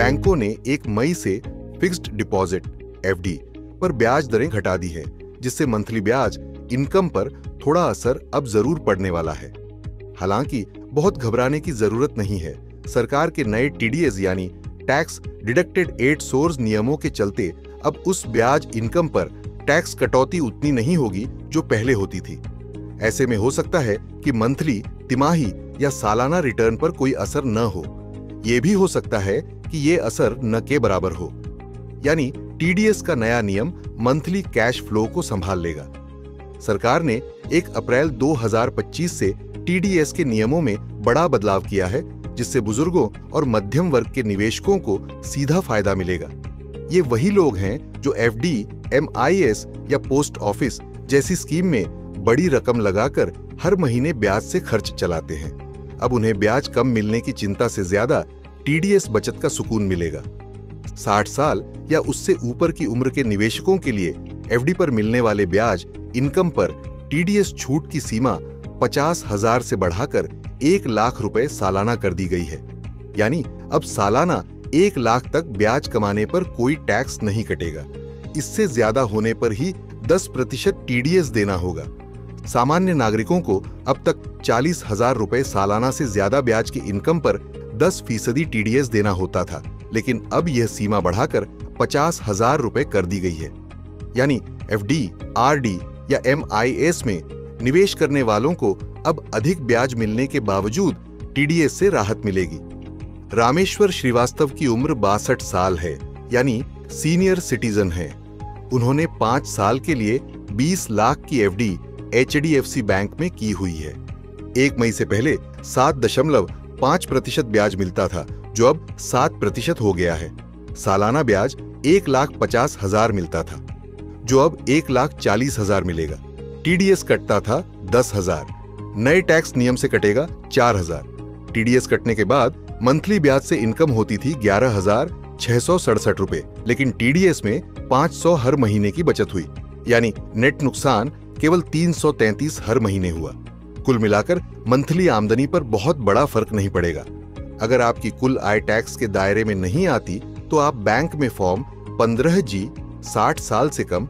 बैंकों ने 1 मई से फिक्स्ड डिपॉजिट (एफडी) पर ब्याज दरें घटा दी है, जिससे मंथली ब्याज इनकम पर थोड़ा असर अब जरूर पड़ने वाला है। हालांकि बहुत घबराने की जरूरत नहीं है। सरकार के नए टीडीएस यानी टैक्स डिडक्टेड एट सोर्स नियमों के चलते अब उस ब्याज इनकम पर टैक्स कटौती उतनी नहीं होगी जो पहले होती थी। ऐसे में हो सकता है कि मंथली, तिमाही या सालाना रिटर्न पर कोई असर न हो। यह भी हो सकता है कि ये असर न के बराबर हो। यानी टीडीएस का नया नियम मंथली कैश फ्लो को संभाल लेगा। सरकार ने 1 अप्रैल 2025 से टीडीएस के नियमों में बड़ा बदलाव किया है, जिससे बुजुर्गों और मध्यम वर्ग के निवेशकों को सीधा फायदा मिलेगा। ये वही लोग हैं जो एफडी, एमआईएस या पोस्ट ऑफिस जैसी स्कीम में बड़ी रकम लगाकर हर महीने ब्याज से खर्च चलाते हैं। अब उन्हें ब्याज कम मिलने की चिंता से ज्यादा टीडीएस बचत का सुकून मिलेगा। 60 साल या उससे ऊपर की उम्र के निवेशकों के लिए एफडी पर मिलने वाले ब्याज इनकम पर टीडीएस छूट की सीमा 50,000 से बढ़ाकर 1 लाख रुपए सालाना कर दी गई है। यानी अब सालाना 1 लाख तक ब्याज कमाने पर कोई टैक्स नहीं कटेगा। इससे ज्यादा होने पर ही 10% टीडीएस देना होगा। सामान्य नागरिकों को अब तक 40,000 रुपए सालाना से ज्यादा ब्याज की इनकम पर 10% टीडीएस देना होता था, लेकिन अब यह सीमा बढ़ाकर 50,000 रुपए कर दी गई है। यानी एफडी, आरडी या एमआईएस में निवेश करने वालों को अब अधिक ब्याज मिलने के बावजूद टीडीएस से राहत मिलेगी। रामेश्वर श्रीवास्तव की उम्र 62 साल है, यानी सीनियर सिटीजन है। उन्होंने 5 साल के लिए 20 लाख की एफडी एचडीएफसी बैंक में की हुई है। 1 मई से पहले 7.5% ब्याज मिलता था, जो अब 7% हो गया है। सालाना ब्याज 1,50,000 मिलता था, जो अब 1,40,000 मिलेगा। टीडीएस कटता था 10,000, नए टैक्स नियम से कटेगा 4,000। टीडीएस कटने के बाद मंथली ब्याज से इनकम होती थी 11,667 रुपए, लेकिन टीडीएस में 500 हर महीने की बचत हुई। यानी नेट नुकसान केवल 333 हर महीने हुआ। कुल मिलाकर मंथली आमदनी पर बहुत बड़ा फर्क नहीं पड़ेगा। अगर आपकी कुल आय टैक्स के दायरे में नहीं आती तो आप बैंक में फॉर्म 15G 60 साल से कम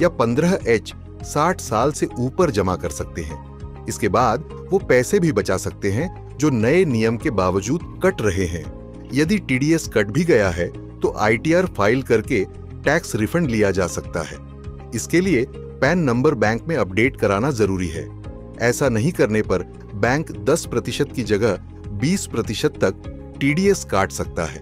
या 15H 60 साल से ऊपर जमा कर सकते हैं। इसके बाद वो पैसे भी बचा सकते हैं जो नए नियम के बावजूद कट रहे हैं। यदि टीडीएस कट भी गया है तो आईटीआर फाइल करके टैक्स रिफंड लिया जा सकता है। इसके लिए पैन नंबर बैंक में अपडेट कराना जरूरी है। ऐसा नहीं करने पर बैंक 10% की जगह 20% तक टीडीएस काट सकता है।